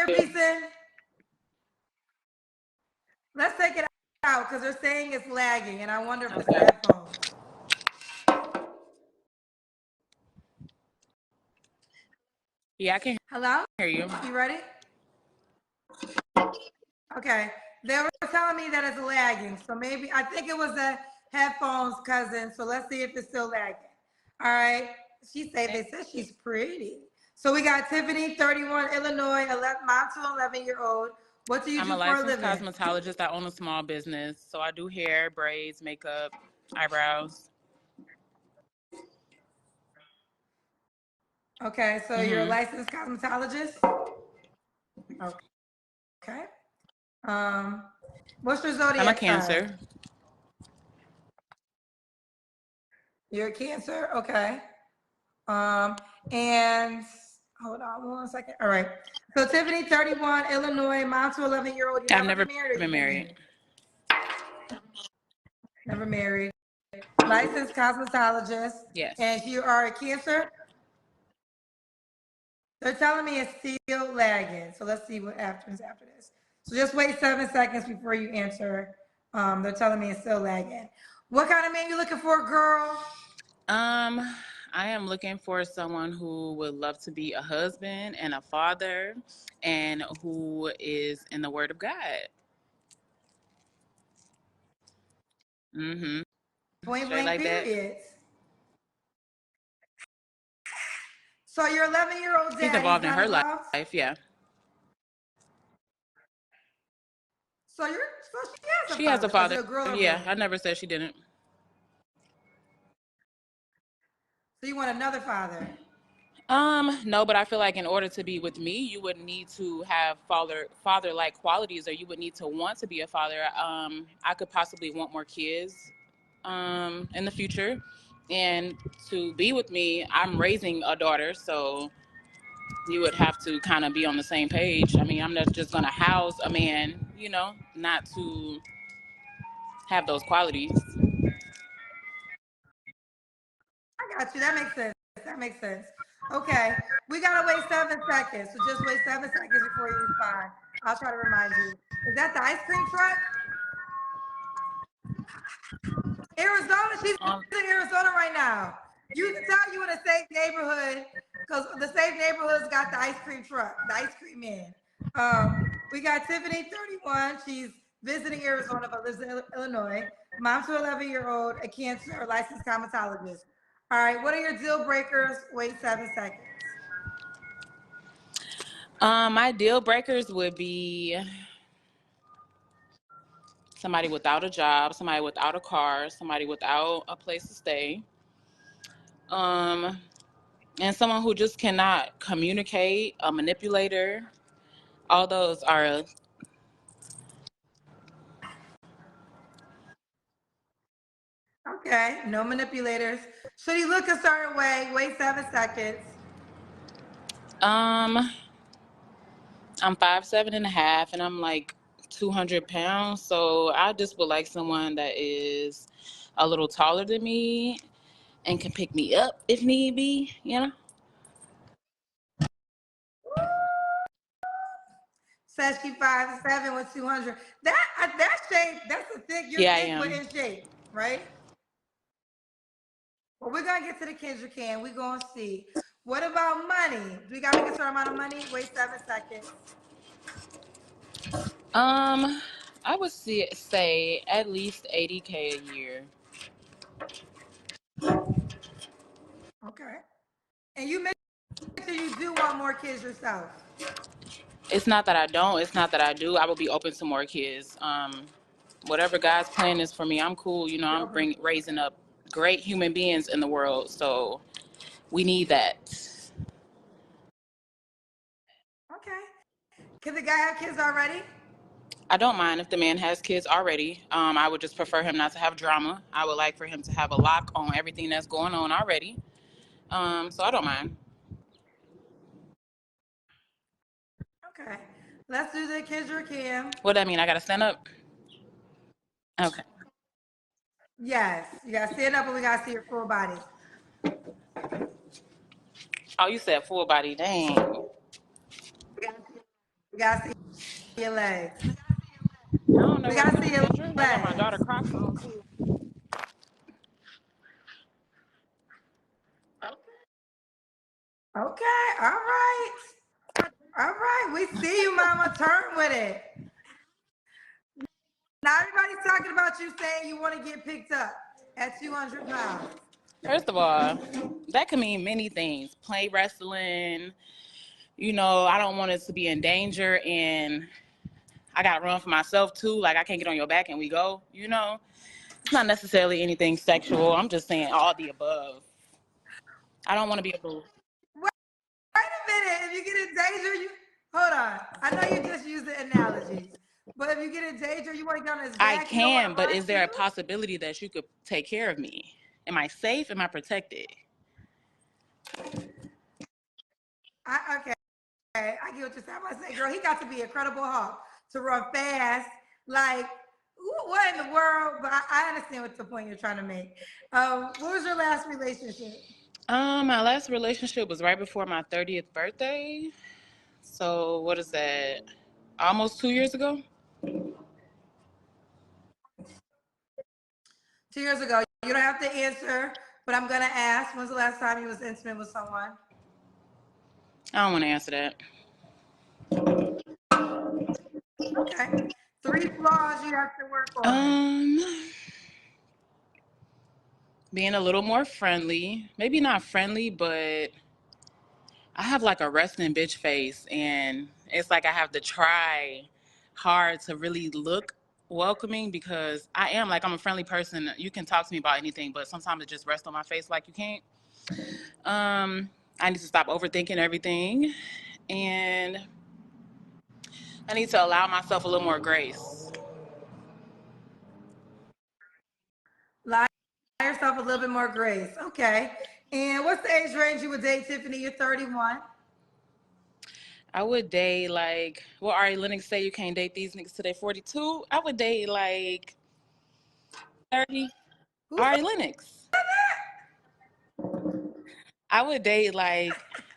Jason? Let's take it out because they're saying it's lagging, and I wonder if it's the headphones. Yeah, I can Hello? hear you. You ready? Okay. They were telling me that it's lagging, so maybe I think it was the headphones, cousin. So let's see if it's still lagging. All right. They said she's pretty. So we got Tiffany, 31, Illinois, mom to 11-year-old. What do you do for a living? I'm a licensed cosmetologist. I own a small business, so I do hair, braids, makeup, eyebrows. Okay, so you're a licensed cosmetologist? Okay. What's your zodiac sign? I'm a Cancer. You're a Cancer? Okay. And hold on 1 second. All right. So Tiffany, 31, Illinois, mom to 11-year-old. I've never been married. Never married. Licensed cosmetologist. Yes. And you are a Cancer? They're telling me it's still lagging. So let's see what happens after this. So just wait 7 seconds before you answer. They're telling me it's still lagging. What kind of man you looking for, girl? I am looking for someone who would love to be a husband and a father and who is in the Word of God. Point Straight blank like period. So your 11-year-old dad, he's involved in her involved? life, yeah. So she has a father. A girl yeah, I never said she didn't. So you want another father? No, but I feel like in order to be with me, you would need to have father-like qualities, or you would need to want to be a father. I could possibly want more kids in the future. And to be with me, I'm raising a daughter, so you would have to kind of be on the same page. I mean, I'm not just going to house a man, not to have those qualities. I got you. That makes sense. Okay. We got to wait 7 seconds. So just wait 7 seconds before you respond. I'll try to remind you. Is that the ice cream truck? Arizona? She's in Arizona right now. You can tell you in a safe neighborhood because the safe neighborhood's got the ice cream truck, the ice cream man. We got Tiffany, 31. She's visiting Arizona but lives in Illinois. Mom to 11-year-old, a Cancer, licensed cosmetologist. All right, what are your deal breakers? Wait 7 seconds. My deal breakers would be somebody without a job, somebody without a car, somebody without a place to stay, and someone who just cannot communicate, a manipulator. All those are. Okay, no manipulators. Should he look a certain way? Wait 7 seconds. I'm 5'7.5", and I'm like 200 pounds. So I just would like someone that is a little taller than me and can pick me up if need be, Says she 5'7" with 200. That shape, that's a thick. You're thick but in shape, right? Well, we're gonna get to the Kendra can. We're gonna see. What about money? Do we gotta make a certain amount of money? Wait 7 seconds. I would say at least $80K a year. Okay. And you mentioned you do want more kids yourself. It's not that I don't. It's not that I do. I would be open to more kids. Whatever God's plan is for me, I'm cool. I'm raising up great human beings in the world. So we need that. Okay. Can the guy have kids already? I don't mind if the man has kids already. I would just prefer him not to have drama. I would like for him to have a lock on everything that's going on already. So I don't mind. Okay. Let's do the Kendra Cam. What that mean? I got to stand up? Okay. Yes. You got to stand up and we got to see your full body. Oh, you said full body. Dang. gotta see your legs. I don't know We where gotta to see put your the picture. I got my daughter legs. Crocs on too. Okay, all right. All right, we see you, mama. Turn with it. Now everybody's talking about you saying you want to get picked up at 200 pounds. First of all, that can mean many things. Play wrestling, you know, I don't want it to be in danger, and I got to run for myself too. Like, I can't get on your back and we go, you know. It's not necessarily anything sexual. I'm just saying all the above. I don't want to be able. Wait, wait a minute. If you get in danger, you hold on. I know you just used the analogies, but if you get in danger, you want to get on his I back. You don't want can, to but run is there a too. possibility that you could take care of me? Am I safe? Am I protected? Okay. I get what you're saying. I say, girl, he got to be a credible hawk to run fast. Like, what in the world? But I understand what the point you're trying to make. What was your last relationship? My last relationship was right before my 30th birthday. So what is that? Almost 2 years ago? 2 years ago. You don't have to answer, but I'm gonna ask. When's the last time you was intimate with someone? I don't want to answer that. Okay. 3 flaws you have to work on. Um, Being a little more friendly. Maybe not friendly, but I have like a resting bitch face, and it's like I have to try hard to really look welcoming, because I'm a friendly person. You can talk to me about anything, but sometimes it just rests on my face like you can't. I need to stop overthinking everything, and I need to allow myself a little more grace. Allow yourself a little bit more grace. Okay. And what's the age range you would date, Tiffany? You're 31. I would date like, well, Ari Lennox say you can't date these niggas till they 42. I would date like 30. Who said Ari Lennox. I would date like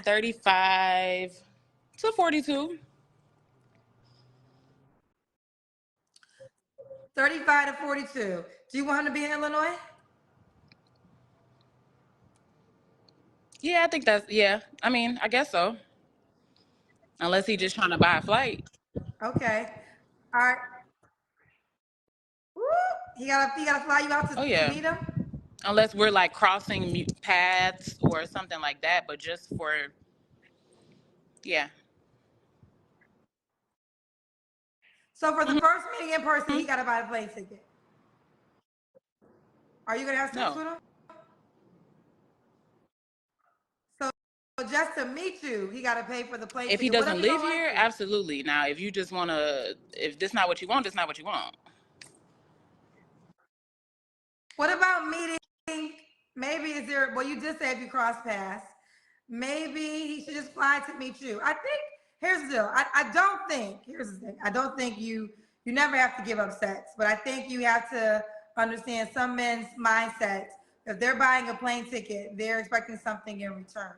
35 to 42. 35 to 42? Do you want him to be in Illinois? Yeah, I think that's, yeah. I mean, I guess so. Unless he just trying to buy a flight. Okay. All right. Woo! He gotta fly you out Oh, to yeah. meet him. Unless we're like crossing paths or something like that, but just for, yeah. So for the Mm-hmm. first meeting in person, he gotta buy the plane ticket. Are you gonna have sex No. with him? So just to meet you, he gotta pay for the plane If he ticket. What if doesn't he live don't like here, you? absolutely. Now, if you just want to, if this not what you want, this not what you want. What about meeting? Maybe is there? Well, you just said if you cross paths, maybe he should just fly to meet you. I think here's the deal. I don't think here's the thing. I don't think you never have to give up sex, but I think you have to understand some men's mindsets. If they're buying a plane ticket, they're expecting something in return.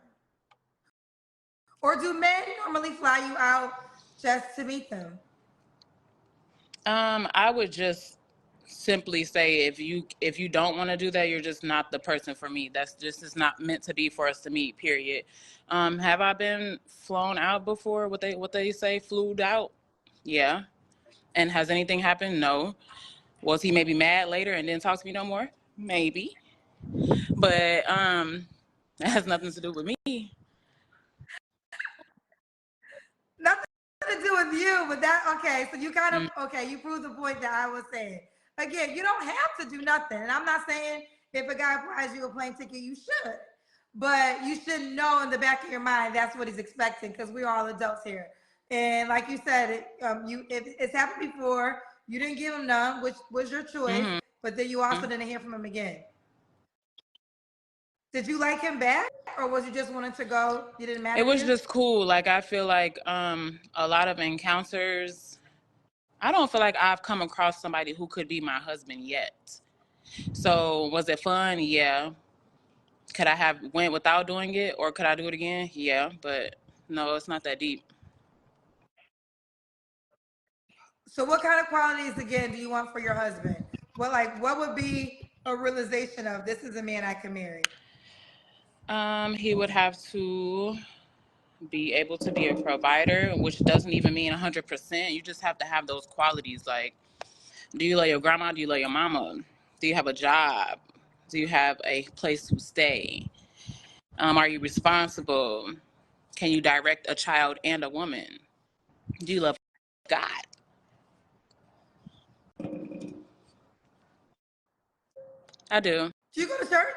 Or do men normally fly you out just to meet them? I would just simply say if you don't want to do that, you're just not the person for me. That's just is not meant to be for us to meet. Period. Have I been flown out before? What they say, flued out? Yeah. And has anything happened? No. Was he maybe mad later and didn't talk to me no more? Maybe. But that has nothing to do with me. Nothing to do with you, but that okay. So you kind of Mm. okay. You proved the point that I was saying. Again, you don't have to do nothing, and I'm not saying if a guy buys you a plane ticket, you should, but you should know in the back of your mind that's what he's expecting because we're all adults here. And like you said, you if it's happened before, you didn't give him none, which was your choice, Hmm. but then you also didn't hear from him again. Did you like him back, or was you just wanting to go? He didn't It matter to was you. just cool. Like, I feel like a lot of encounters. I don't feel like I've come across somebody who could be my husband yet. So was it fun? Yeah. Could I have went without doing it, or could I do it again? Yeah, but no, it's not that deep. So what kind of qualities again do you want for your husband? What would be a realization of this is a man I can marry? He would have to be able to be a provider, which doesn't even mean 100%. You just have to have those qualities. Like, do you love your grandma? Do you love your mama? Do you have a job? Do you have a place to stay? Are you responsible? Can you direct a child and a woman? Do you love God? I do. Do you go to church?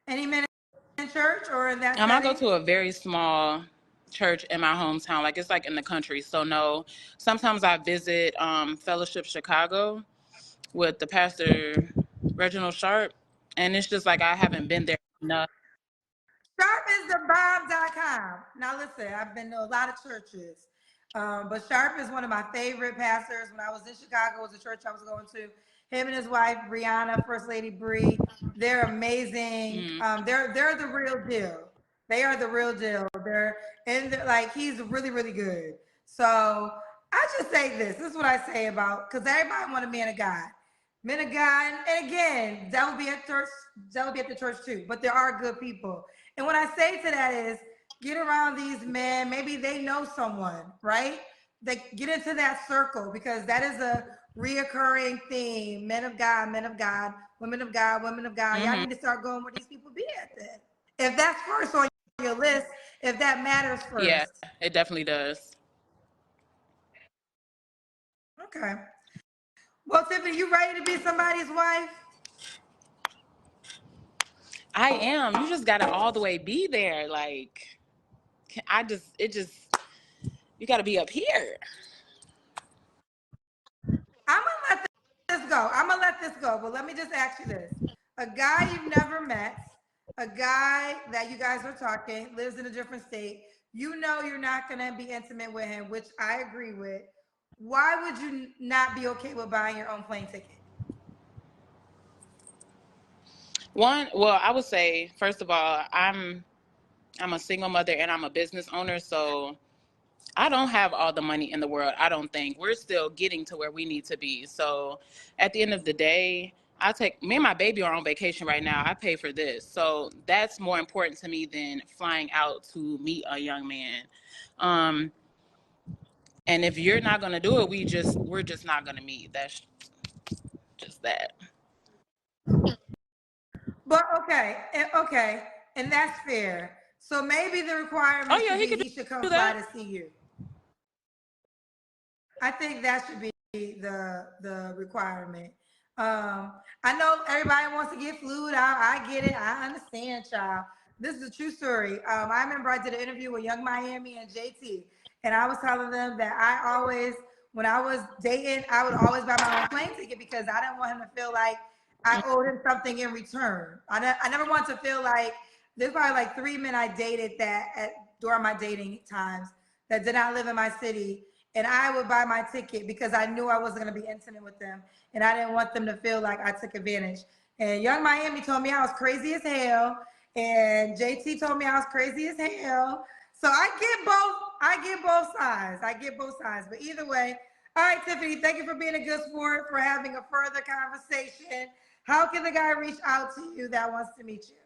Any men in church or in that I go setting? to a very small church in my hometown. Like, it's like in the country. So no, sometimes I visit Fellowship Chicago with the pastor Reginald Sharp, and it's just like I haven't been there enough. Sharpisthebomb.com. Now listen, I've been to a lot of churches, but Sharp is one of my favorite pastors. When I was in Chicago, it was a church I was going to. Him and his wife Brianna, First Lady Bree, they're amazing. They're the real deal. They are the real deal. Like he's really really good. So I just say this. This is what I say about because everybody want a man of God. Men of God, and again, that will be at church. That will be at the church too. But there are good people. And what I say to that is get around these men. Maybe they know someone, right? They get into that circle because that is a reoccurring theme. Men of God, women of God, women of God. Y'all need to start going where these people be at then. If that's first on your list, if that matters first. Yeah, it definitely does. Okay. Well, Tiffany, you ready to be somebody's wife? I am. You just gotta all the way be there. Like, you gotta be up here. I'm gonna let this go. I'm gonna let this go. But let me just ask you this: a guy you've never met, a guy that you guys are talking, lives in a different state. You know you're not gonna be intimate with him, which I agree with. Why would you not be okay with buying your own plane ticket? Well, I would say first of all, I'm a single mother and I'm a business owner, so I don't have all the money in the world. I don't think we're still getting to where we need to be. So at the end of the day, me and my baby are on vacation right now. I pay for this. So that's more important to me than flying out to meet a young man. And if you're not going to do it, we're just not going to meet. That's just that. But okay, and that's fair. So maybe the requirement Oh yeah, should he be could he should come do fly that. to see you. I think that should be the requirement. I know everybody wants to get flued out. I get it. I understand, child. This is a true story. I remember I did an interview with Young Miami and JT, and I was telling them that when I was dating, I would always buy my own plane ticket because I didn't want him to feel like I owed him something in return. I never want to feel like there's probably like 3 men I dated during my dating times that did not live in my city, and I would buy my ticket because I knew I wasn't going to be intimate with them, and I didn't want them to feel like I took advantage. And Young Miami told me I was crazy as hell, and JT told me I was crazy as hell. So I get both. I get both sides. I get both sides. But either way, all right, Tiffany, thank you for being a good sport, for having a further conversation. How can the guy reach out to you that wants to meet you?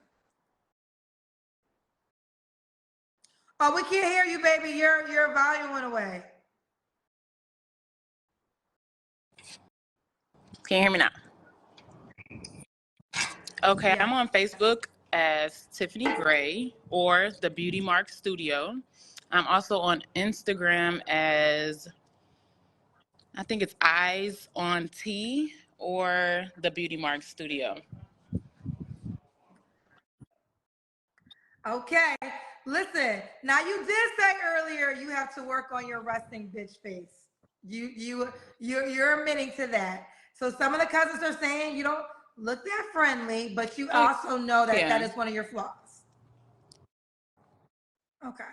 Oh, we can't hear you, baby. Your volume went away. Can you hear me now? Okay, Yeah. I'm on Facebook as Tiffany Gray or the Beauty Mark Studio. I'm also on Instagram as, I think it's Eyes on T or the Beauty Mark Studio. Okay. Listen, now you did say earlier you have to work on your resting bitch face. You're admitting to that. So some of the cousins are saying you don't look that friendly, but you also know that that is one of your flaws. Okay.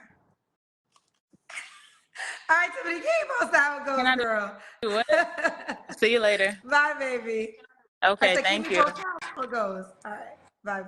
All right, Tiffany, keep us how it goes, girl. Do it? See you later. Bye, baby. Okay, thank you. How it goes. All right. Bye.